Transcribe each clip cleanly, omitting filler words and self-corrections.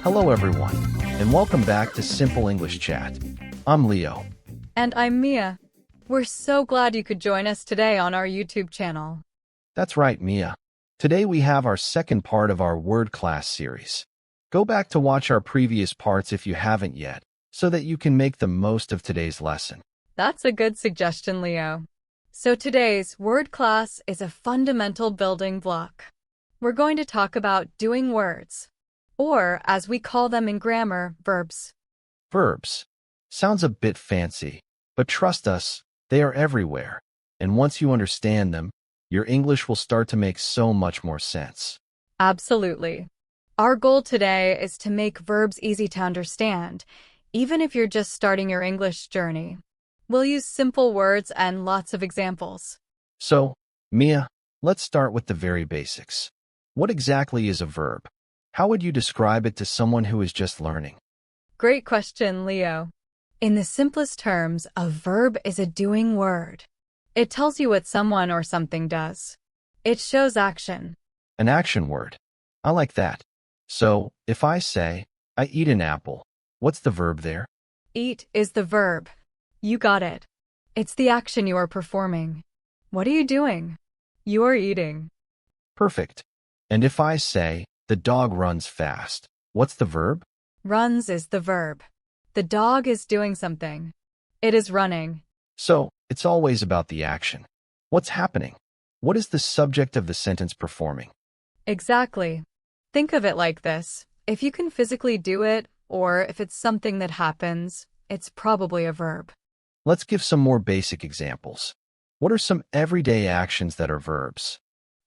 Hello everyone, and welcome back to Simple English Chat. I'm Leo. And I'm Mia. We're so glad you could join us today on our YouTube channel. That's right, Mia. Today we have our second part of our word class series. Go back to watch our previous parts if you haven't yet, so that you can make the most of today's lesson. That's a good suggestion, Leo. So today's word class is a fundamental building block. We're going to talk about doing words, or as we call them in grammar, verbs. Verbs. Sounds a bit fancy, but trust us, they are everywhere. And once you understand them, your English will start to make so much more sense. Absolutely. Our goal today is to make verbs easy to understand, even if you're just starting your English journey. We'll use simple words and lots of examples. So, Mia, let's start with the very basics. What exactly is a verb? How would you describe it to someone who is just learning? Great question, Leo. In the simplest terms, a verb is a doing word. It tells you what someone or something does. It shows action. An action word. I like that. So, if I say, I eat an apple, what's the verb there? Eat is the verb. You got it. It's the action you are performing. What are you doing? You are eating. Perfect. And if I say, the dog runs fast, what's the verb? Runs is the verb. The dog is doing something. It is running. So, it's always about the action. What's happening? What is the subject of the sentence performing? Exactly. Think of it like this. If you can physically do it, or if it's something that happens, it's probably a verb. Let's give some more basic examples. What are some everyday actions that are verbs?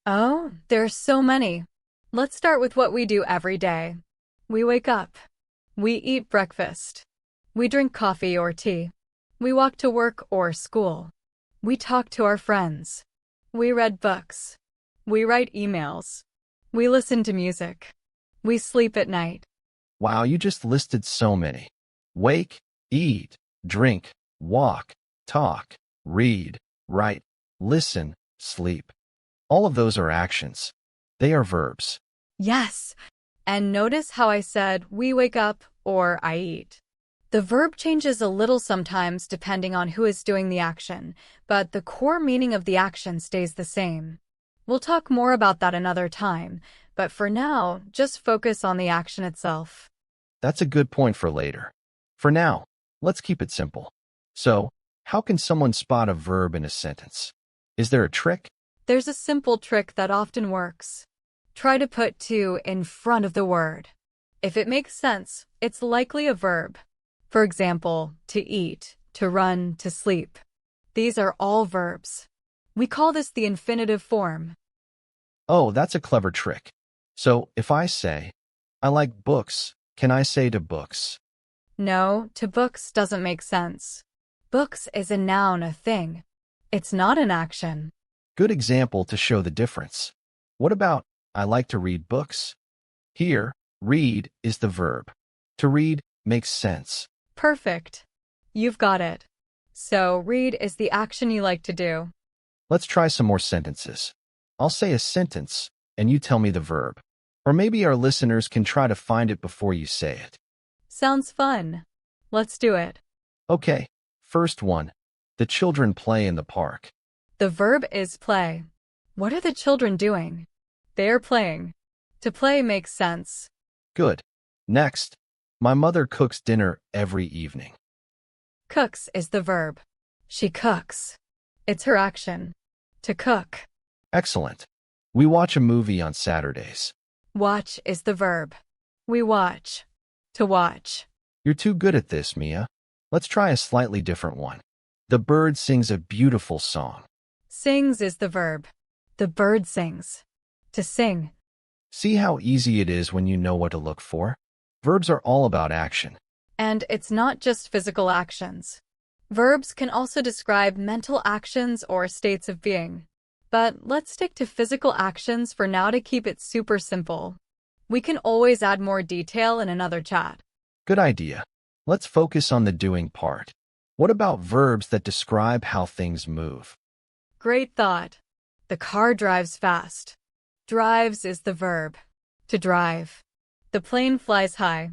Oh, there are so many. Let's start with what we do every day. We wake up. We eat breakfast. We drink coffee or tea. We walk to work or school. We talk to our friends. We read books. We write emails. We listen to music. We sleep at night. Wow, you just listed so many. Wake, eat, drink, walk, talk, read, write, listen, sleep. All of those are actions. They are verbs. Yes. And notice how I said we wake up or I eat. The verb changes a little sometimes depending on who is doing the action, but the core meaning of the action stays the same. We'll talk more about that another time, but for now, just focus on the action itself. That's a good point for later. For now, let's keep it simple. So, how can someone spot a verb in a sentence? Is there a trick? There's a simple trick that often works. Try to put to in front of the word. If it makes sense, it's likely a verb. For example, to eat, to run, to sleep. These are all verbs. We call this the infinitive form. Oh, that's a clever trick. So, if I say, I like books, can I say to books? No, to books doesn't make sense. Books is a noun, a thing. It's not an action. Good example to show the difference. What about, I like to read books? Here, read is the verb. To read makes sense. Perfect. You've got it. So, read is the action you like to do. Let's try some more sentences. I'll say a sentence, and you tell me the verb. Or maybe our listeners can try to find it before you say it. Sounds fun. Let's do it. Okay, first one. The children play in the park. The verb is play. What are the children doing? They are playing. To play makes sense. Good. Next. My mother cooks dinner every evening. Cooks is the verb. She cooks. It's her action. To cook. Excellent. We watch a movie on Saturdays. Watch is the verb. We watch. To watch. You're too good at this, Mia. Let's try a slightly different one. The bird sings a beautiful song. Sings is the verb. The bird sings. To sing. See how easy it is when you know what to look for? Verbs are all about action. And it's not just physical actions. Verbs can also describe mental actions or states of being. But let's stick to physical actions for now to keep it super simple. We can always add more detail in another chat. Good idea. Let's focus on the doing part. What about verbs that describe how things move? Great thought. The car drives fast. Drives is the verb. To drive. The plane flies high.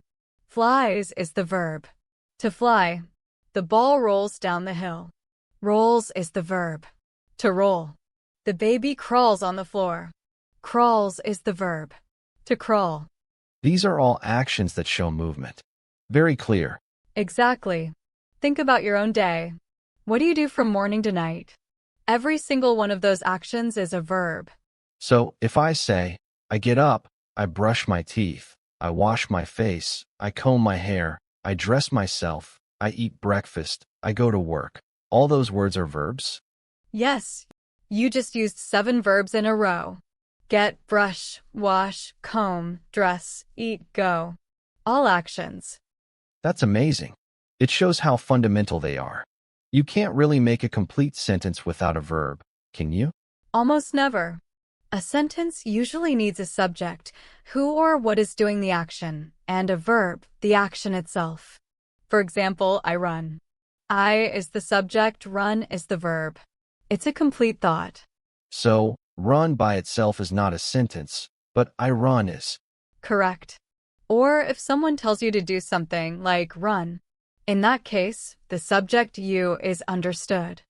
Flies is the verb. To fly. The ball rolls down the hill. Rolls is the verb. To roll. The baby crawls on the floor. Crawls is the verb. To crawl. These are all actions that show movement. Very clear. Exactly. Think about your own day. What do you do from morning to night? Every single one of those actions is a verb. So if I say, I get up, I brush my teeth, I wash my face, I comb my hair, I dress myself, I eat breakfast, I go to work, all those words are verbs? Yes, you just used 7 verbs in a row. Get, brush, wash, comb, dress, eat, go. All actions. That's amazing. It shows how fundamental they are. You can't really make a complete sentence without a verb, can you? Almost never. A sentence usually needs a subject, who or what is doing the action, and a verb, the action itself. For example, I run. I is the subject, run is the verb. It's a complete thought. So, run by itself is not a sentence, but I run is. Correct. Or if someone tells you to do something like run, in that case, the subject you is understood.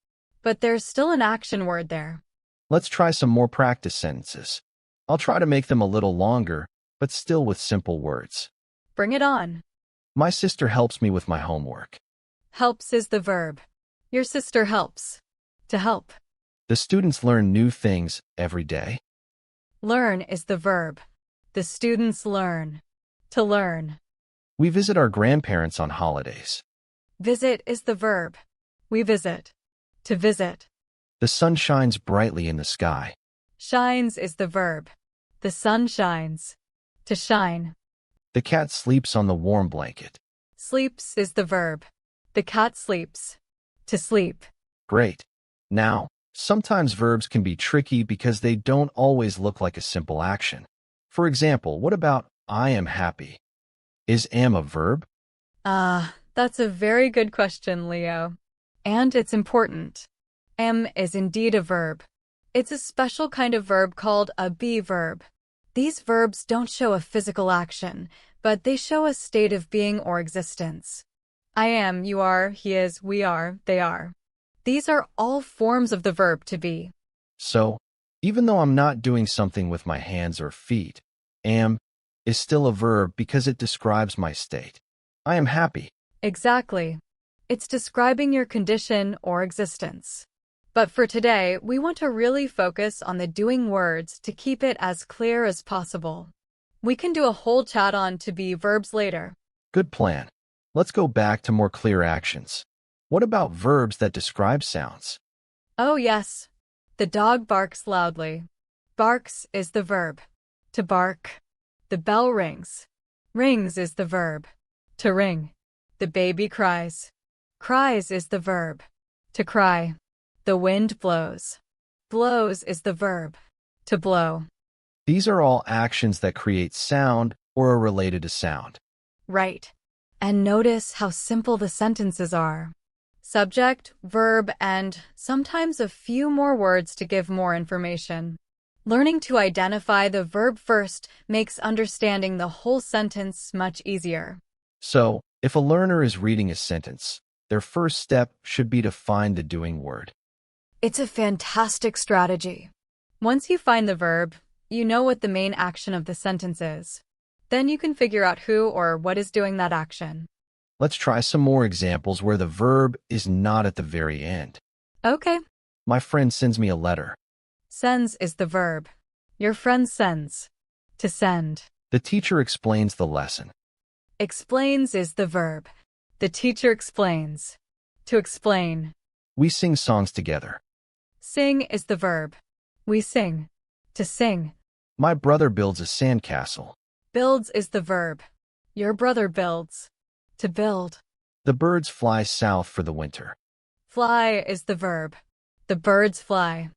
But there's still an action word there. Let's try some more practice sentences. I'll try to make them a little longer, but still with simple words. Bring it on. My sister helps me with my homework. Helps is the verb. Your sister helps. To help. The students learn new things every day. Learn is the verb. The students learn. To learn. We visit our grandparents on holidays. Visit is the verb. We visit. To visit. The sun shines brightly in the sky. Shines is the verb. The sun shines. To shine. The cat sleeps on the warm blanket. Sleeps is the verb. The cat sleeps. To sleep. Great. Now, sometimes verbs can be tricky because they don't always look like a simple action. For example, what about I am happy? Is am a verb? That's a very good question, Leo. And it's important. Am is indeed a verb. It's a special kind of verb called a be verb. These verbs don't show a physical action, but they show a state of being or existence. I am, you are, he is, we are, they are. These are all forms of the verb to be. So, even though I'm not doing something with my hands or feet, am is still a verb because it describes my state. I am happy. Exactly. It's describing your condition or existence. But for today, we want to really focus on the doing words to keep it as clear as possible. We can do a whole chat on to be verbs later. Good plan. Let's go back to more clear actions. What about verbs that describe sounds? Oh yes. The dog barks loudly. Barks is the verb. To bark. The bell rings. Rings is the verb. To ring. The baby cries. Cries is the verb. To cry. The wind blows. Blows is the verb. To blow. These are all actions that create sound or are related to sound. Right. And notice how simple the sentences are. Subject, verb, and sometimes a few more words to give more information. Learning to identify the verb first makes understanding the whole sentence much easier. So, if a learner is reading a sentence, their first step should be to find the doing word. It's a fantastic strategy. Once you find the verb, you know what the main action of the sentence is. Then you can figure out who or what is doing that action. Let's try some more examples where the verb is not at the very end. Okay. My friend sends me a letter. Sends is the verb. Your friend sends. To send. The teacher explains the lesson. Explains is the verb. The teacher explains. To explain. We sing songs together. Sing is the verb. We sing. To sing. My brother builds a sandcastle. Builds is the verb. Your brother builds. To build. The birds fly south for the winter. Fly is the verb. The birds fly.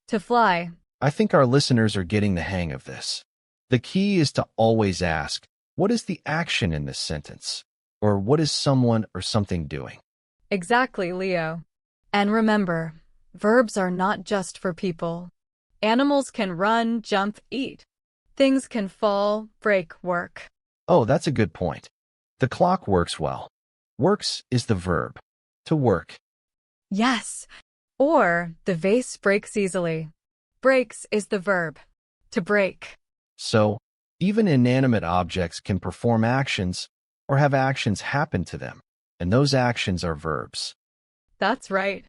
To fly. I think our listeners are getting the hang of this. The key is to always ask, what is the action in this sentence? Or what is someone or something doing? Exactly, Leo. And remember, Verbs are not just for people. Animals can run, jump, eat. Things can fall, break, work. Oh, that's a good point. The clock works well. Works is the verb. To work. Yes. Or the vase breaks easily. Breaks is the verb. To break. So, even inanimate objects can perform actions or have actions happen to them, and those actions are verbs. That's right.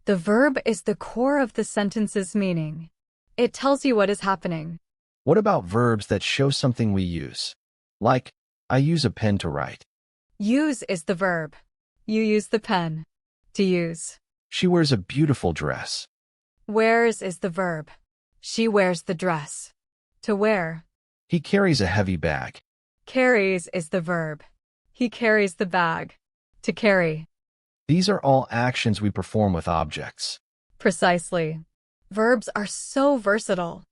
The verb is the core of the sentence's meaning. It tells you what is happening. What about verbs that show something we use? Like, I use a pen to write. Use is the verb. You use the pen. To use. She wears a beautiful dress. Wears is the verb. She wears the dress. To wear. He carries a heavy bag. Carries is the verb. He carries the bag. To carry. These are all actions we perform with objects. Precisely. Verbs are so versatile.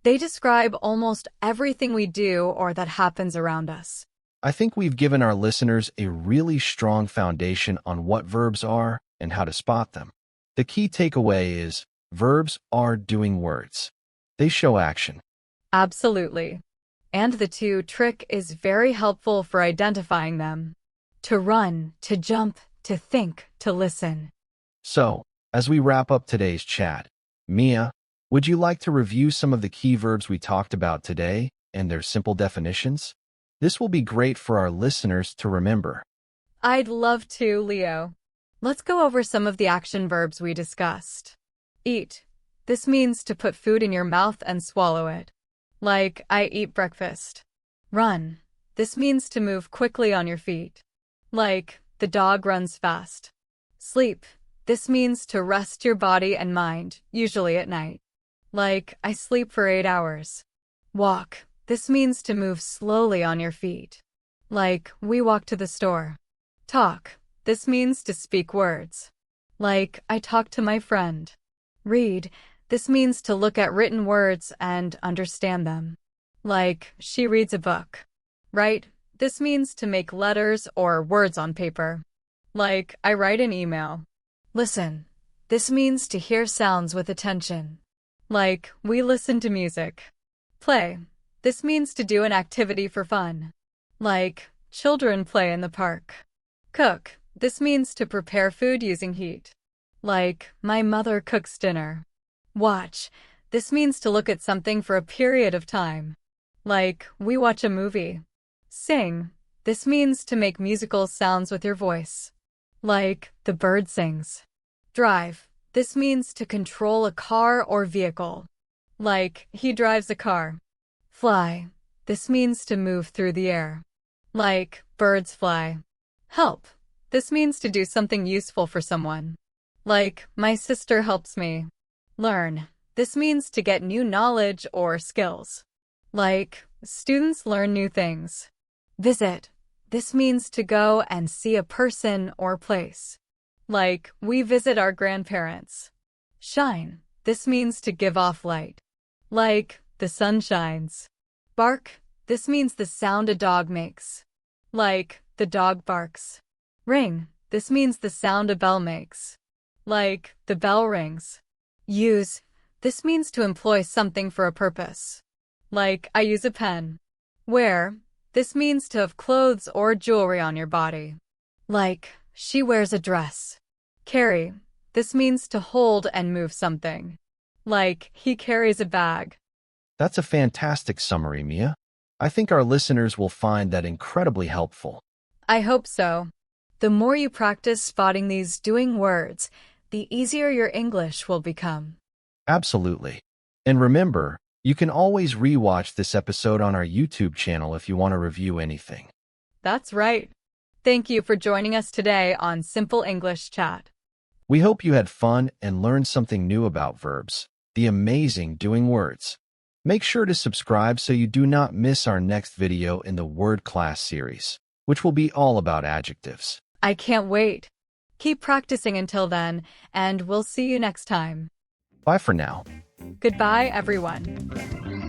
They describe almost everything we do or that happens around us. I think we've given our listeners a really strong foundation on what verbs are and how to spot them. The key takeaway is verbs are doing words. They show action. Absolutely. And the to trick is very helpful for identifying them. To run, to jump, to think, to listen. So, as we wrap up today's chat, Mia, would you like to review some of the key verbs we talked about today and their simple definitions? This will be great for our listeners to remember. I'd love to, Leo. Let's go over some of the action verbs we discussed. Eat. This means to put food in your mouth and swallow it. Like, I eat breakfast. Run. This means to move quickly on your feet. Like, the dog runs fast. Sleep. This means to rest your body and mind, usually at night. Like, I sleep for 8 hours. Walk. This means to move slowly on your feet. Like, we walk to the store. Talk. This means to speak words. Like, I talk to my friend. Read. This means to look at written words and understand them. Like, she reads a book. Write. This means to make letters or words on paper. Like, I write an email. Listen. This means to hear sounds with attention. Like, we listen to music. Play. This means to do an activity for fun. Like, children play in the park. Cook. This means to prepare food using heat. Like, my mother cooks dinner. Watch. This means to look at something for a period of time. Like, we watch a movie. Sing. This means to make musical sounds with your voice. Like, the bird sings. Drive. This means to control a car or vehicle. Like, he drives a car. Fly. This means to move through the air. Like, birds fly. Help. This means to do something useful for someone. Like, my sister helps me. Learn. This means to get new knowledge or skills. Like, students learn new things. Visit. This means to go and see a person or place. Like, we visit our grandparents. Shine. This means to give off light. Like, the sun shines. Bark. This means the sound a dog makes. Like, the dog barks. Ring. This means the sound a bell makes. Like, the bell rings. Use. This means to employ something for a purpose. Like, I use a pen. Wear. This means to have clothes or jewelry on your body. Like, she wears a dress. Carry. This means to hold and move something. Like, he carries a bag. That's a fantastic summary, Mia. I think our listeners will find that incredibly helpful. I hope so. The more you practice spotting these doing words, the easier your English will become. Absolutely. And remember, you can always rewatch this episode on our YouTube channel if you want to review anything. That's right. Thank you for joining us today on Simple English Chat. We hope you had fun and learned something new about verbs, the amazing doing words. Make sure to subscribe so you do not miss our next video in the word class series, which will be all about adjectives. I can't wait. Keep practicing until then, and we'll see you next time. Bye for now. Goodbye, everyone.